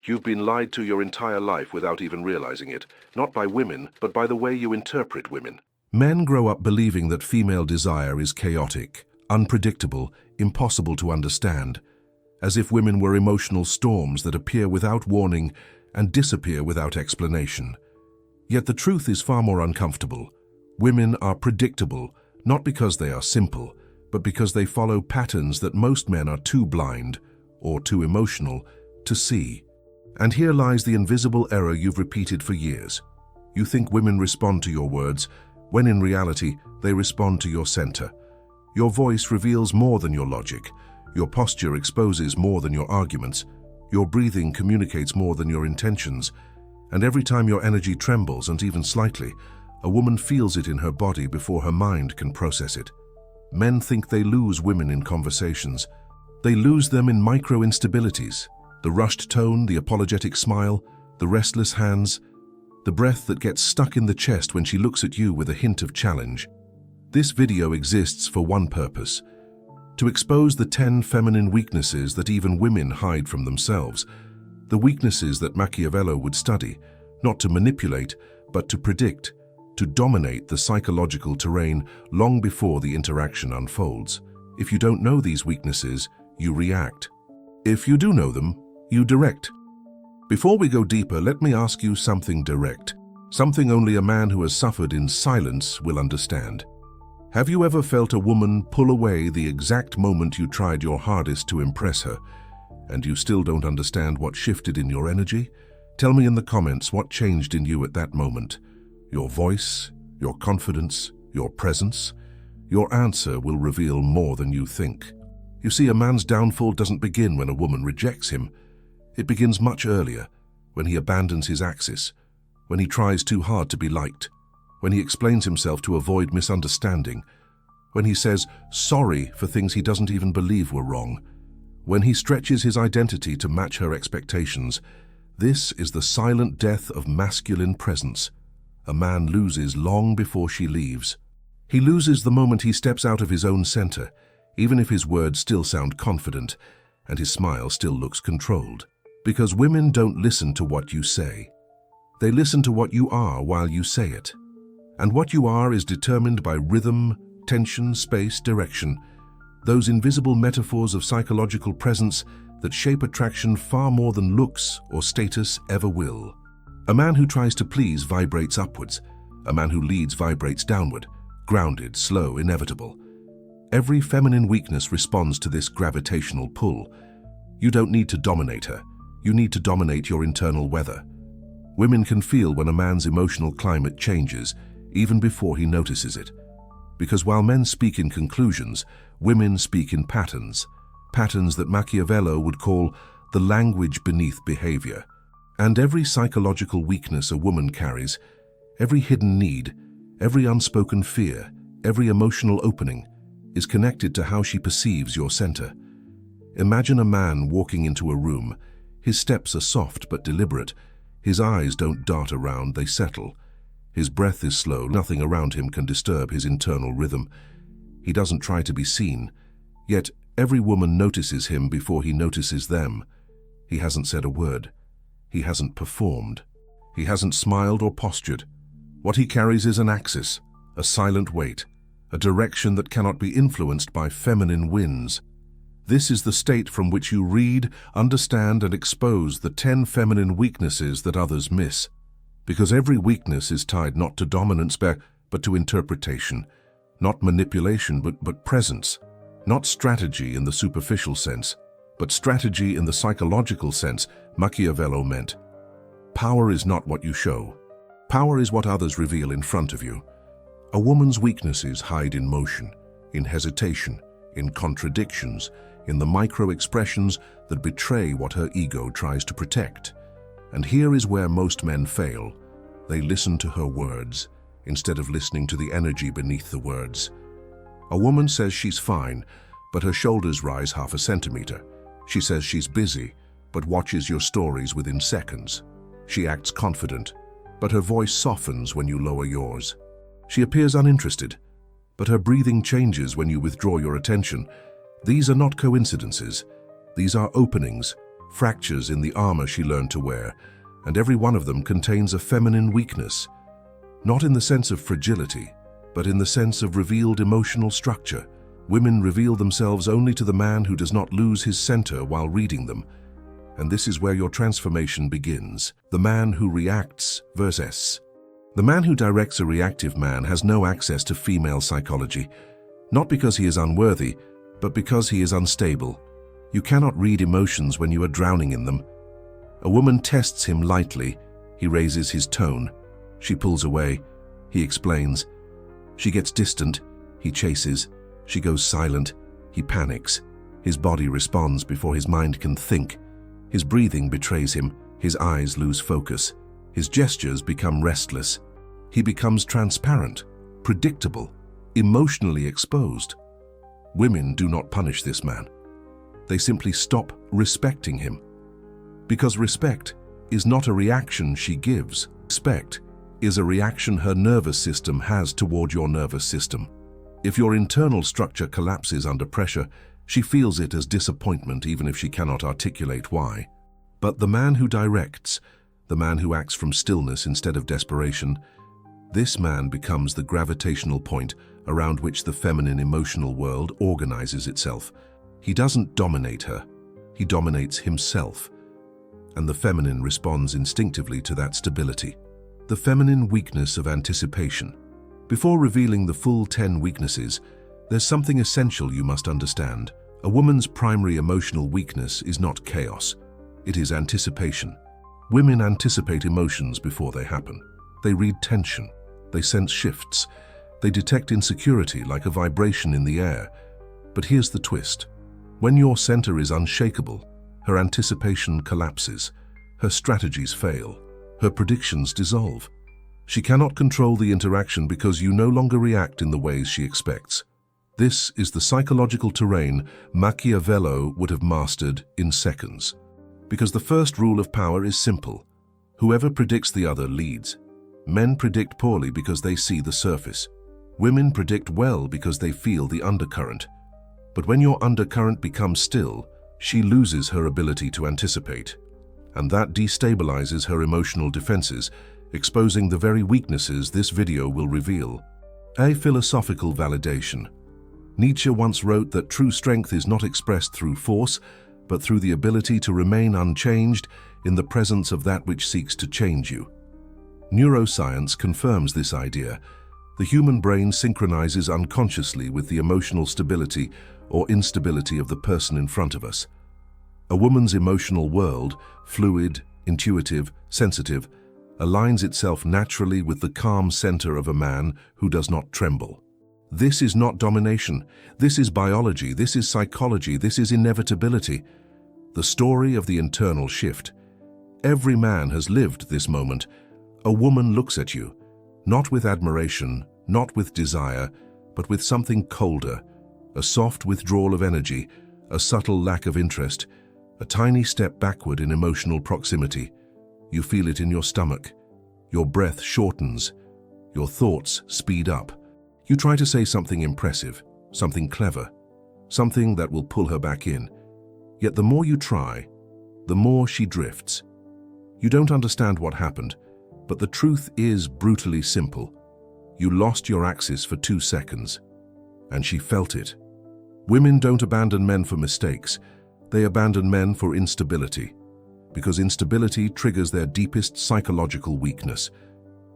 You've been lied to your entire life without even realizing it, not by women, but by the way you interpret women. Men grow up believing that female desire is chaotic, unpredictable, impossible to understand, as if women were emotional storms that appear without warning and disappear without explanation. Yet the truth is far more uncomfortable. Women are predictable, not because they are simple, but because they follow patterns that most men are too blind, or too emotional, to see. And here lies the invisible error you've repeated for years. You think women respond to your words, when in reality, they respond to your center. Your voice reveals more than your logic. Your posture exposes more than your arguments. Your breathing communicates more than your intentions. And every time your energy trembles, and even slightly, a woman feels it in her body before her mind can process it. Men think they lose women in conversations. They lose them in micro instabilities. The rushed tone, the apologetic smile, the restless hands, the breath that gets stuck in the chest when she looks at you with a hint of challenge. This video exists for one purpose: to expose the 10 feminine weaknesses that even women hide from themselves. The weaknesses that Machiavelli would study, not to manipulate, but to predict, to dominate the psychological terrain long before the interaction unfolds. If you don't know these weaknesses, you react. If you do know them, you direct. Before we go deeper, let me ask you something direct, something only a man who has suffered in silence will understand. Have you ever felt a woman pull away the exact moment you tried your hardest to impress her, and you still don't understand what shifted in your energy? Tell me in the comments what changed in you at that moment. Your voice, your confidence, your presence. Your answer will reveal more than you think. You see, a man's downfall doesn't begin when a woman rejects him. It begins much earlier, when he abandons his axis, when he tries too hard to be liked, when he explains himself to avoid misunderstanding, when he says sorry for things he doesn't even believe were wrong, when he stretches his identity to match her expectations. This is the silent death of masculine presence. A man loses long before she leaves. He loses the moment he steps out of his own center, even if his words still sound confident and his smile still looks controlled. Because women don't listen to what you say. They listen to what you are while you say it. And what you are is determined by rhythm, tension, space, direction, those invisible metaphors of psychological presence that shape attraction far more than looks or status ever will. A man who tries to please vibrates upwards. A man who leads vibrates downward, grounded, slow, inevitable. Every feminine weakness responds to this gravitational pull. You don't need to dominate her. You need to dominate your internal weather. Women can feel when a man's emotional climate changes, even before he notices it. Because while men speak in conclusions, women speak in patterns. Patterns that Machiavelli would call the language beneath behavior. And every psychological weakness a woman carries, every hidden need, every unspoken fear, every emotional opening, is connected to how she perceives your center. Imagine a man walking into a room. His steps are soft but deliberate. His eyes don't dart around, they settle. His breath is slow, nothing around him can disturb his internal rhythm. He doesn't try to be seen, yet every woman notices him before he notices them. He hasn't said a word. He hasn't performed. He hasn't smiled or postured. What he carries is an axis, a silent weight, a direction that cannot be influenced by feminine winds. This is the state from which you read, understand, and expose the 10 feminine weaknesses that others miss. Because every weakness is tied not to dominance but to interpretation, not manipulation but presence, not strategy in the superficial sense, but strategy in the psychological sense Machiavelli meant. Power is not what you show. Power is what others reveal in front of you. A woman's weaknesses hide in motion, in hesitation, in contradictions, in the micro-expressions that betray what her ego tries to protect. And here is where most men fail. They listen to her words, instead of listening to the energy beneath the words. A woman says she's fine, but her shoulders rise half a centimeter. She says she's busy, but watches your stories within seconds. She acts confident, but her voice softens when you lower yours. She appears uninterested, but her breathing changes when you withdraw your attention. These are not coincidences. These are openings, fractures in the armor she learned to wear, and every one of them contains a feminine weakness. Not in the sense of fragility, but in the sense of revealed emotional structure. Women reveal themselves only to the man who does not lose his center while reading them. And this is where your transformation begins. The man who reacts versus. The man who directs a reactive man has no access to female psychology, not because he is unworthy, but because he is unstable. You cannot read emotions when you are drowning in them. A woman tests him lightly. He raises his tone. She pulls away. He explains. She gets distant. He chases. She goes silent. He panics. His body responds before his mind can think. His breathing betrays him. His eyes lose focus. His gestures become restless. He becomes transparent, predictable, emotionally exposed. Women do not punish this man. They simply stop respecting him. Because respect is not a reaction she gives. Respect is a reaction her nervous system has toward your nervous system. If your internal structure collapses under pressure, she feels it as disappointment even if she cannot articulate why. But the man who directs, the man who acts from stillness instead of desperation, this man becomes the gravitational point around which the feminine emotional world organizes itself. He doesn't dominate her, he dominates himself. And the feminine responds instinctively to that stability. The feminine weakness of anticipation. Before revealing the full 10 weaknesses, there's something essential you must understand. A woman's primary emotional weakness is not chaos. It is anticipation. Women anticipate emotions before they happen. They read tension. They sense shifts. They detect insecurity like a vibration in the air. But here's the twist. When your center is unshakable, her anticipation collapses. Her strategies fail. Her predictions dissolve. She cannot control the interaction because you no longer react in the ways she expects. This is the psychological terrain Machiavelli would have mastered in seconds. Because the first rule of power is simple. Whoever predicts the other leads. Men predict poorly because they see the surface. Women predict well because they feel the undercurrent. But when your undercurrent becomes still, she loses her ability to anticipate. And that destabilizes her emotional defenses, exposing the very weaknesses this video will reveal. A philosophical validation. Nietzsche once wrote that true strength is not expressed through force, but through the ability to remain unchanged in the presence of that which seeks to change you. Neuroscience confirms this idea. The human brain synchronizes unconsciously with the emotional stability or instability of the person in front of us. A woman's emotional world, fluid, intuitive, sensitive, aligns itself naturally with the calm center of a man who does not tremble. This is not domination. This is biology. This is psychology. This is inevitability. The story of the internal shift. Every man has lived this moment. A woman looks at you, not with admiration, not with desire, but with something colder, a soft withdrawal of energy, a subtle lack of interest, a tiny step backward in emotional proximity. You feel it in your stomach. Your breath shortens. Your thoughts speed up. You try to say something impressive, something clever, something that will pull her back in. Yet the more you try, the more she drifts. You don't understand what happened, but the truth is brutally simple. You lost your axis for 2 seconds, and she felt it. Women don't abandon men for mistakes. They abandon men for instability, because instability triggers their deepest psychological weakness,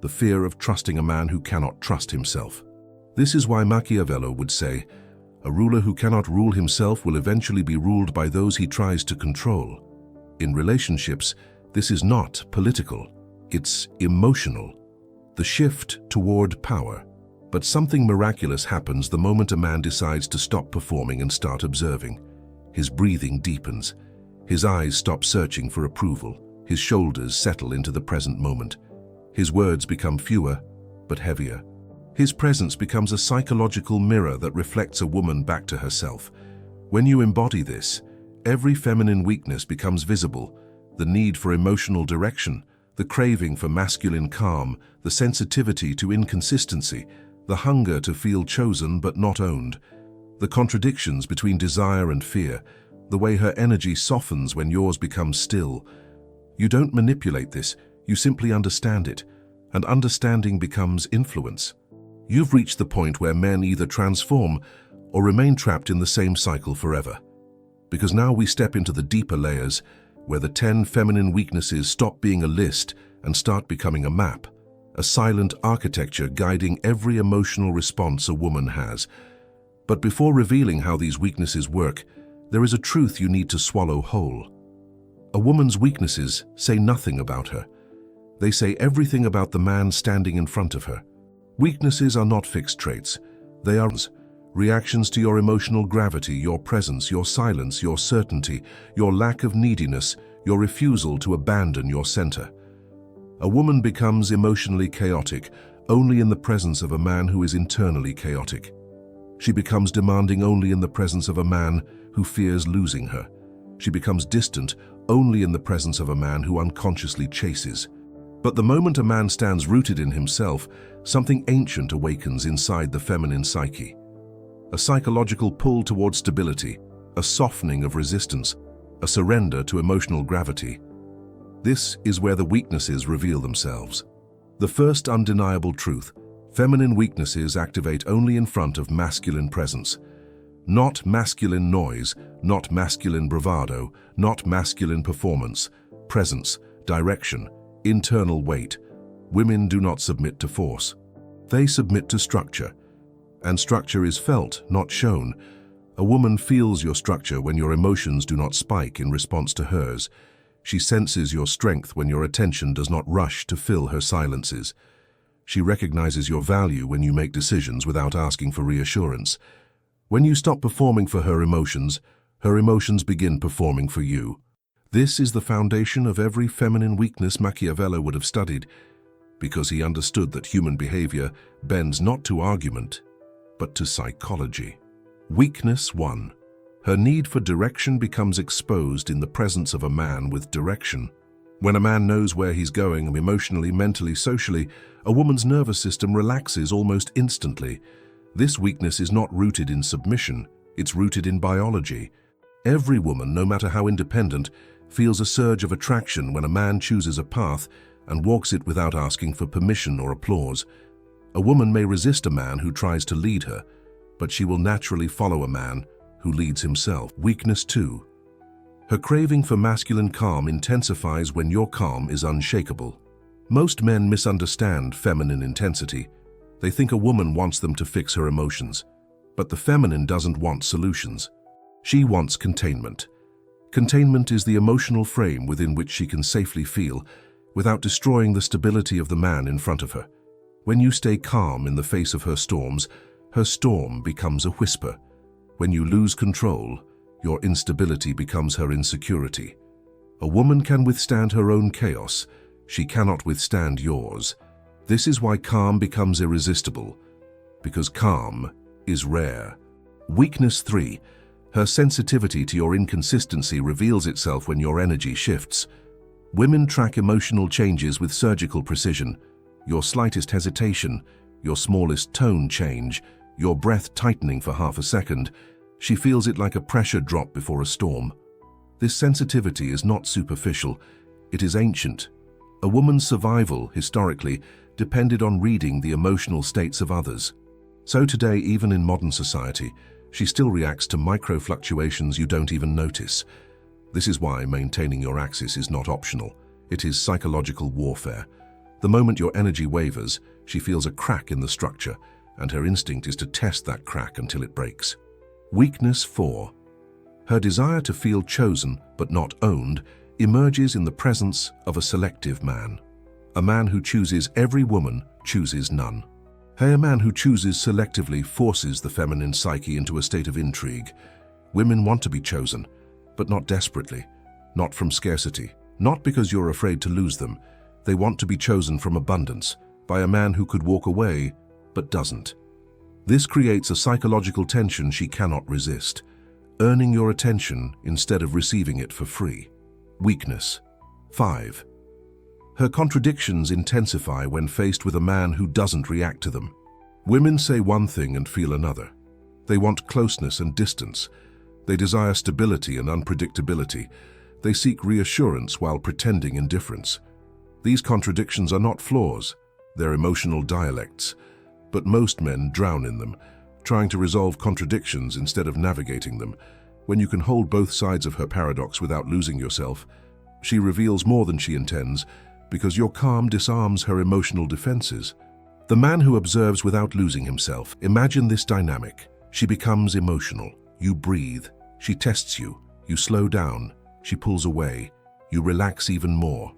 the fear of trusting a man who cannot trust himself. This is why Machiavelli would say, a ruler who cannot rule himself will eventually be ruled by those he tries to control. In relationships, this is not political, it's emotional. The shift toward power. But something miraculous happens the moment a man decides to stop performing and start observing. His breathing deepens. His eyes stop searching for approval. His shoulders settle into the present moment. His words become fewer, but heavier. His presence becomes a psychological mirror that reflects a woman back to herself. When you embody this, every feminine weakness becomes visible. The need for emotional direction, the craving for masculine calm, the sensitivity to inconsistency, the hunger to feel chosen but not owned, the contradictions between desire and fear. the way her energy softens when yours becomes still. You don't manipulate this, you simply understand it, and understanding becomes influence. You've reached the point where men either transform or remain trapped in the same cycle forever. Because now we step into the deeper layers, where the 10 feminine weaknesses stop being a list and start becoming a map, a silent architecture guiding every emotional response a woman has. But before revealing how these weaknesses work, there is a truth you need to swallow whole. A woman's weaknesses say nothing about her. They say everything about the man standing in front of her. Weaknesses are not fixed traits. They are reactions to your emotional gravity, your presence, your silence, your certainty, your lack of neediness, your refusal to abandon your center. A woman becomes emotionally chaotic only in the presence of a man who is internally chaotic. She becomes demanding only in the presence of a man who fears losing her. She becomes distant only in the presence of a man who unconsciously chases. But the moment a man stands rooted in himself, something ancient awakens inside the feminine psyche. A psychological pull towards stability, a softening of resistance, a surrender to emotional gravity. This is where the weaknesses reveal themselves. The first undeniable truth: feminine weaknesses activate only in front of masculine presence. Not masculine noise, not masculine bravado, not masculine performance, presence, direction, internal weight. Women do not submit to force. They submit to structure. And structure is felt, not shown. A woman feels your structure when your emotions do not spike in response to hers. She senses your strength when your attention does not rush to fill her silences. She recognizes your value when you make decisions without asking for reassurance. When you stop performing for her emotions begin performing for you. This is the foundation of every feminine weakness Machiavelli would have studied, because he understood that human behavior bends not to argument, but to psychology. Weakness 1. Her need for direction becomes exposed in the presence of a man with direction. When a man knows where he's going emotionally, mentally, socially, a woman's nervous system relaxes almost instantly. This weakness is not rooted in submission, it's rooted in biology. Every woman, no matter how independent, feels a surge of attraction when a man chooses a path and walks it without asking for permission or applause. A woman may resist a man who tries to lead her, but she will naturally follow a man who leads himself. Weakness 2. Her craving for masculine calm intensifies when your calm is unshakable. Most men misunderstand feminine intensity. They think a woman wants them to fix her emotions. But the feminine doesn't want solutions. She wants containment. Containment is the emotional frame within which she can safely feel, without destroying the stability of the man in front of her. When you stay calm in the face of her storm becomes a whisper. When you lose control, your instability becomes her insecurity. A woman can withstand her own chaos. She cannot withstand yours. This is why calm becomes irresistible, because calm is rare. Weakness 3. Her sensitivity to your inconsistency reveals itself when your energy shifts. Women track emotional changes with surgical precision. Your slightest hesitation, your smallest tone change, your breath tightening for half a second, she feels it like a pressure drop before a storm. This sensitivity is not superficial, it is ancient. A woman's survival, historically, depended on reading the emotional states of others. So today, even in modern society, she still reacts to micro-fluctuations you don't even notice. This is why maintaining your axis is not optional. It is psychological warfare. The moment your energy wavers, she feels a crack in the structure, and her instinct is to test that crack until it breaks. Weakness 4. Her desire to feel chosen but not owned emerges in the presence of a selective man. A man who chooses every woman chooses none. A man who chooses selectively forces the feminine psyche into a state of intrigue. Women want to be chosen, but not desperately, not from scarcity, not because you're afraid to lose them. They want to be chosen from abundance, by a man who could walk away, but doesn't. This creates a psychological tension she cannot resist, earning your attention instead of receiving it for free. Weakness 5. Her contradictions intensify when faced with a man who doesn't react to them. Women say one thing and feel another. They want closeness and distance. They desire stability and unpredictability. They seek reassurance while pretending indifference. These contradictions are not flaws, they're emotional dialects. But most men drown in them, trying to resolve contradictions instead of navigating them. When you can hold both sides of her paradox without losing yourself, she reveals more than she intends, because your calm disarms her emotional defenses. The man who observes without losing himself. Imagine this dynamic. She becomes emotional. You breathe. She tests you. You slow down. She pulls away. You relax even more.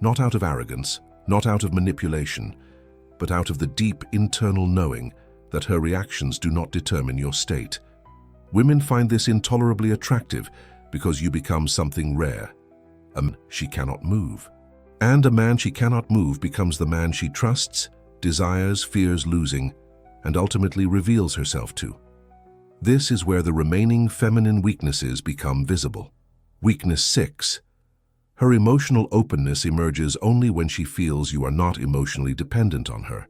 Not out of arrogance, not out of manipulation, but out of the deep internal knowing that her reactions do not determine your state. Women find this intolerably attractive because you become something rare. A man she cannot move. And a man she cannot move becomes the man she trusts, desires, fears losing, and ultimately reveals herself to. This is where the remaining feminine weaknesses become visible. Weakness 6. Her emotional openness emerges only when she feels you are not emotionally dependent on her.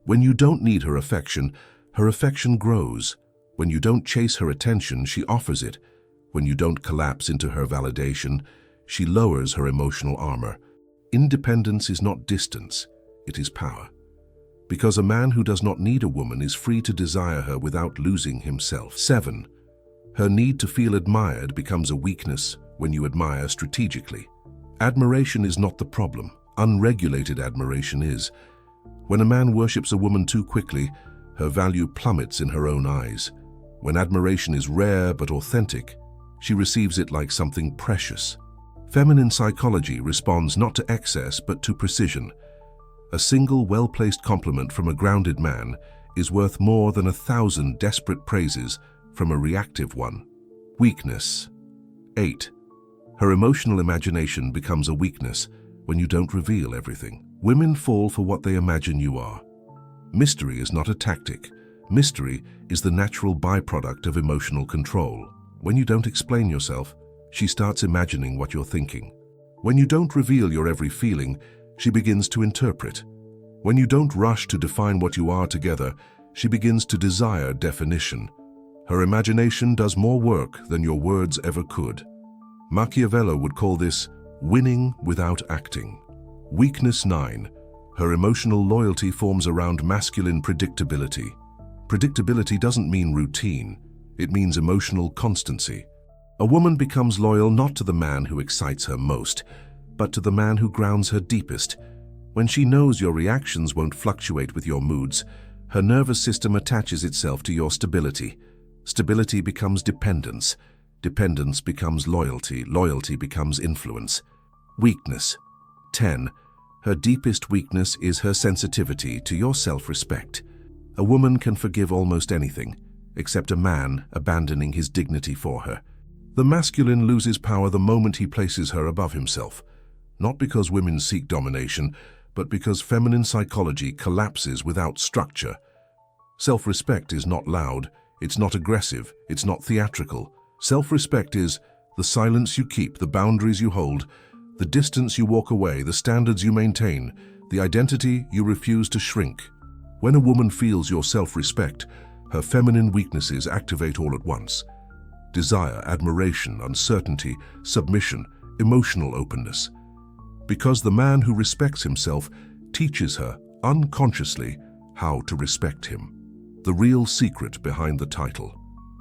When you don't need her affection grows. When you don't chase her attention, she offers it. When you don't collapse into her validation, she lowers her emotional armor. Independence is not distance, it is power. Because a man who does not need a woman is free to desire her without losing himself. 7. Her need to feel admired becomes a weakness when you admire strategically. Admiration is not the problem. Unregulated admiration is. When a man worships a woman too quickly, her value plummets in her own eyes. When admiration is rare but authentic, she receives it like something precious. Feminine psychology responds not to excess but to precision. A single well-placed compliment from a grounded man is worth more than 1,000 desperate praises from a reactive one. Weakness 8. Her emotional imagination becomes a weakness when you don't reveal everything. Women fall for what they imagine you are. Mystery is not a tactic. Mystery is the natural byproduct of emotional control. When you don't explain yourself, she starts imagining what you're thinking. When you don't reveal your every feeling, she begins to interpret. When you don't rush to define what you are together, she begins to desire definition. Her imagination does more work than your words ever could. Machiavelli would call this winning without acting. Weakness 9. Her emotional loyalty forms around masculine predictability. Predictability doesn't mean routine. It means emotional constancy. A woman becomes loyal not to the man who excites her most, but to the man who grounds her deepest. When she knows your reactions won't fluctuate with your moods, her nervous system attaches itself to your stability. Stability becomes dependence. Dependence becomes loyalty. Loyalty becomes influence. Weakness 10. Her deepest weakness is her sensitivity to your self-respect. A woman can forgive almost anything, except a man abandoning his dignity for her. The masculine loses power the moment he places her above himself. Not because women seek domination, but because feminine psychology collapses without structure. Self-respect is not loud, it's not aggressive, it's not theatrical. Self-respect is the silence you keep, the boundaries you hold, the distance you walk away, the standards you maintain, the identity you refuse to shrink. When a woman feels your self-respect, her feminine weaknesses activate all at once. Desire, admiration, uncertainty, submission, emotional openness. Because the man who respects himself teaches her, unconsciously, how to respect him. The real secret behind the title.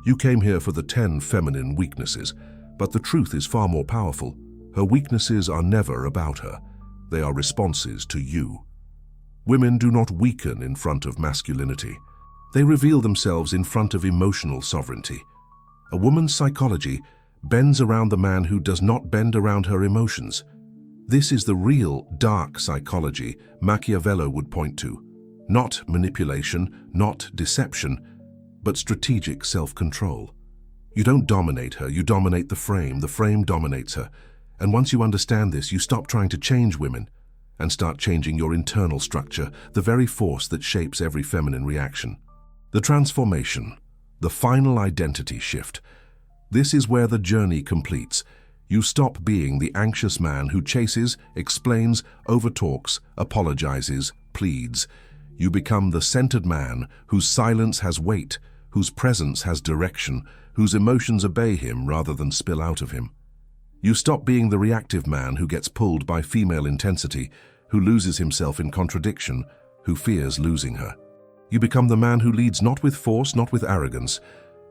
You came here for the 10 feminine weaknesses, but the truth is far more powerful. Her weaknesses are never about her. They are responses to you. Women do not weaken in front of masculinity. They reveal themselves in front of emotional sovereignty. A woman's psychology bends around the man who does not bend around her emotions. This is the real dark psychology Machiavelli would point to. Not manipulation, not deception, but strategic self-control. You don't dominate her, you dominate the frame dominates her. And once you understand this, you stop trying to change women and start changing your internal structure, the very force that shapes every feminine reaction. The transformation, the final identity shift. This is where the journey completes. You stop being the anxious man who chases, explains, overtalks, apologizes, pleads. You become the centered man whose silence has weight, whose presence has direction, whose emotions obey him rather than spill out of him. You stop being the reactive man who gets pulled by female intensity, who loses himself in contradiction, who fears losing her. You become the man who leads not with force, not with arrogance,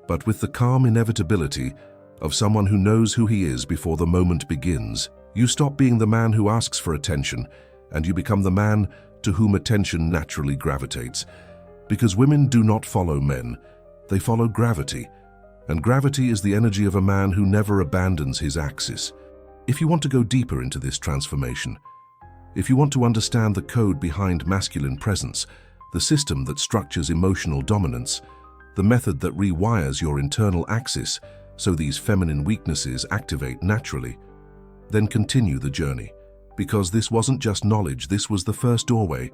but with the calm inevitability of someone who knows who he is before the moment begins. You stop being the man who asks for attention, and you become the man to whom attention naturally gravitates. Because women do not follow men, they follow gravity, and gravity is the energy of a man who never abandons his axis. If you want to go deeper into this transformation, if you want to understand the code behind masculine presence, the system that structures emotional dominance, the method that rewires your internal axis so these feminine weaknesses activate naturally, then continue the journey. Because this wasn't just knowledge, this was the first doorway,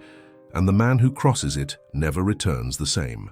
and the man who crosses it never returns the same.